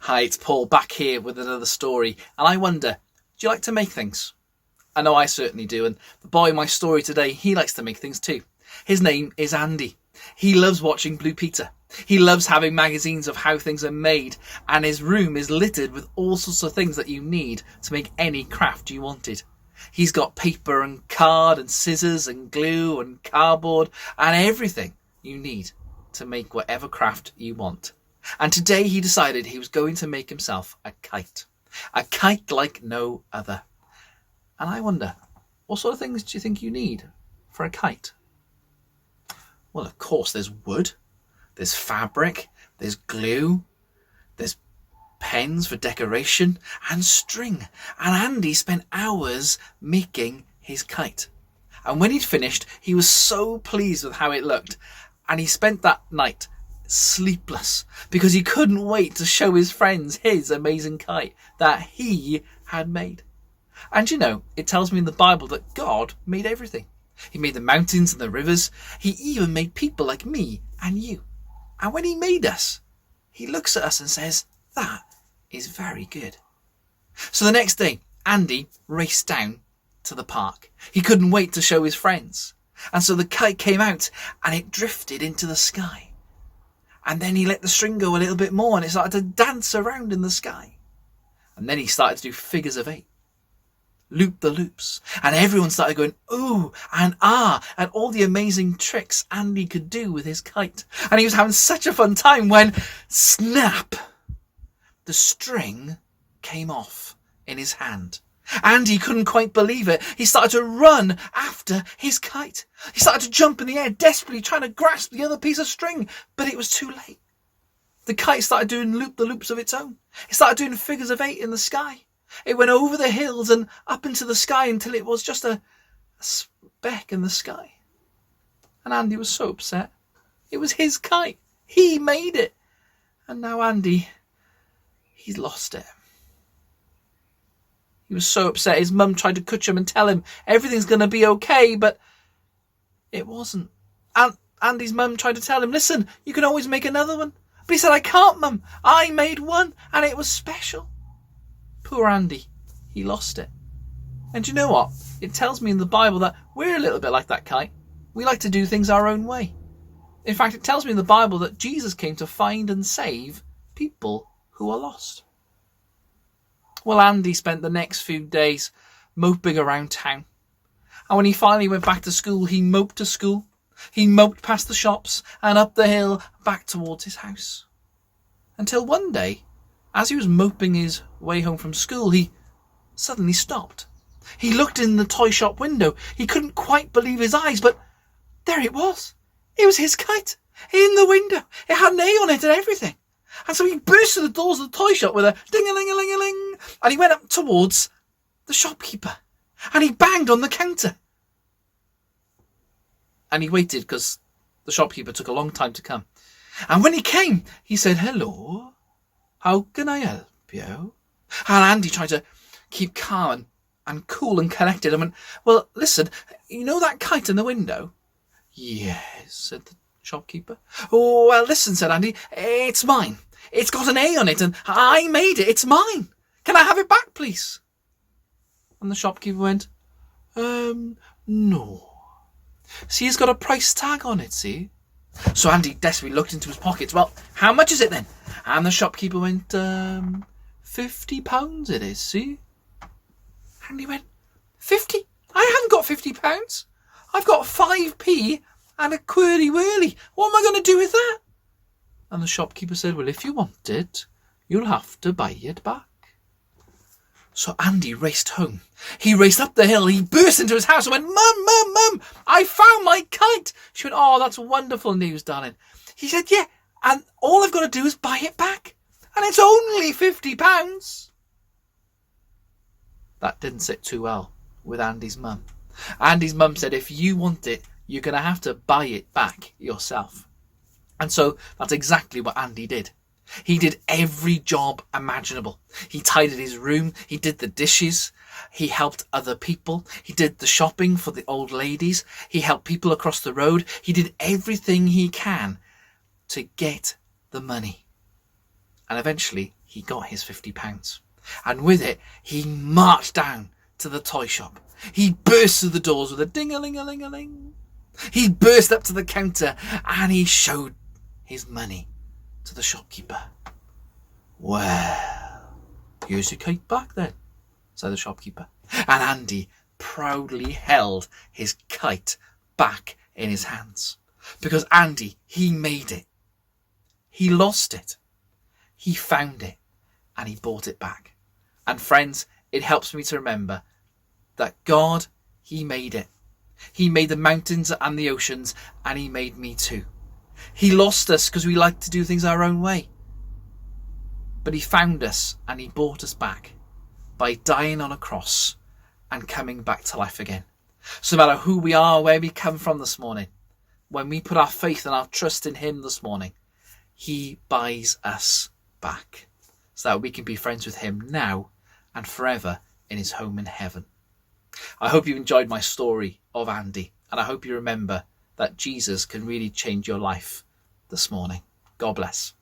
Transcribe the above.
Hi, it's Paul back here with another story. And I wonder, do you like to make things? I know I certainly do. And the boy in my story today, he likes to make things too. His name is Andy. He loves watching Blue Peter. He loves having magazines of how things are made. And his room is littered with all sorts of things that you need to make any craft you wanted. He's got paper and card and scissors and glue and cardboard and everything you need to make whatever craft you want. And today he decided he was going to make himself a kite like no other. And I wonder, what sort of things do you think you need for a kite? Well, of course, there's wood, there's fabric, there's glue, there's pens for decoration and string. And Andy spent hours making his kite. And when he'd finished, he was so pleased with how it looked. And he spent that night sleepless because he couldn't wait to show his friends his amazing kite that he had made. And you know, it tells me in the Bible that God made everything. He made the mountains and the rivers. He even made people like me and you. And when he made us, he looks at us and says, that is very good. So the next day, Andy raced down to the park. He couldn't wait to show his friends. And so the kite came out and it drifted into the sky. And then he let the string go a little bit more and it started to dance around in the sky. And then he started to do figures of 8. Loop the loops. And everyone started going, ooh and ah, and all the amazing tricks Andy could do with his kite. And he was having such a fun time when, snap, the string came off in his hand. Andy couldn't quite believe it. He started to run after his kite. He started to jump in the air, desperately trying to grasp the other piece of string, but it was too late. The kite started doing loop-the-loops of its own. It started doing figures of 8 in the sky. It went over the hills and up into the sky until it was just a speck in the sky. And Andy was so upset. It was his kite. He made it. And now Andy, he's lost it. He was so upset. His mum tried to coach him and tell him everything's going to be okay, but it wasn't. Andy's mum tried to tell him, listen, you can always make another one. But he said, I can't, mum. I made one and it was special. Poor Andy. He lost it. And do you know what? It tells me in the Bible that we're a little bit like that kite. We like to do things our own way. In fact, it tells me in the Bible that Jesus came to find and save people who are lost. Well, Andy spent the next few days moping around town. And when he finally went back to school, he moped to school. He moped past the shops and up the hill back towards his house. Until one day, as he was moping his way home from school, he suddenly stopped. He looked in the toy shop window. He couldn't quite believe his eyes, but there it was. It was his kite in the window. It had an A on it and everything. And so he burst through the doors of the toy shop with a ding-a-ling-a-ling-a-ling. And he went up towards the shopkeeper. And he banged on the counter. And he waited because the shopkeeper took a long time to come. And when he came, he said, hello, how can I help you? And Andy tried to keep calm and cool and collected and went, well, listen, you know that kite in the window? Yes, said the shopkeeper. Oh, well, listen, said Andy, it's mine. It's got an A on it and I made it. It's mine. Can I have it back, please? And the shopkeeper went, no. See, it's got a price tag on it, see? So Andy desperately looked into his pockets. Well, how much is it then? And the shopkeeper went, £50 it is, see? And he went, 50? I haven't got £50. I've got 5p and a quirly whirly. What am I going to do with that? And the shopkeeper said, well, if you want it, you'll have to buy it back. So Andy raced home. He raced up the hill. He burst into his house and went, Mum, Mum, Mum, I found my kite. She went, oh, that's wonderful news, darling. He said, yeah, and all I've got to do is buy it back. And it's only £50. That didn't sit too well with Andy's mum. Andy's mum said, if you want it, you're going to have to buy it back yourself. And so that's exactly what Andy did. He did every job imaginable. He tidied his room. He did the dishes. He helped other people. He did the shopping for the old ladies. He helped people across the road. He did everything he can to get the money. And eventually he got his £50. And with it, he marched down to the toy shop. He burst through the doors with a ding-a-ling-a-ling-a-ling. He burst up to the counter and he showed his money to the shopkeeper. "Well, here's your kite back then," said the shopkeeper. And Andy proudly held his kite back in his hands. Because Andy, he made it. He lost it. He found it. And he bought it back. And friends, it helps me to remember that God, he made it. He made the mountains and the oceans, and he made me too. He lost us because we like to do things our own way. But he found us and he bought us back by dying on a cross and coming back to life again. So no matter who we are, where we come from this morning, when we put our faith and our trust in him this morning, he buys us back so that we can be friends with him now and forever in his home in heaven. I hope you enjoyed my story of Andy, and I hope you remember that Jesus can really change your life this morning. God bless.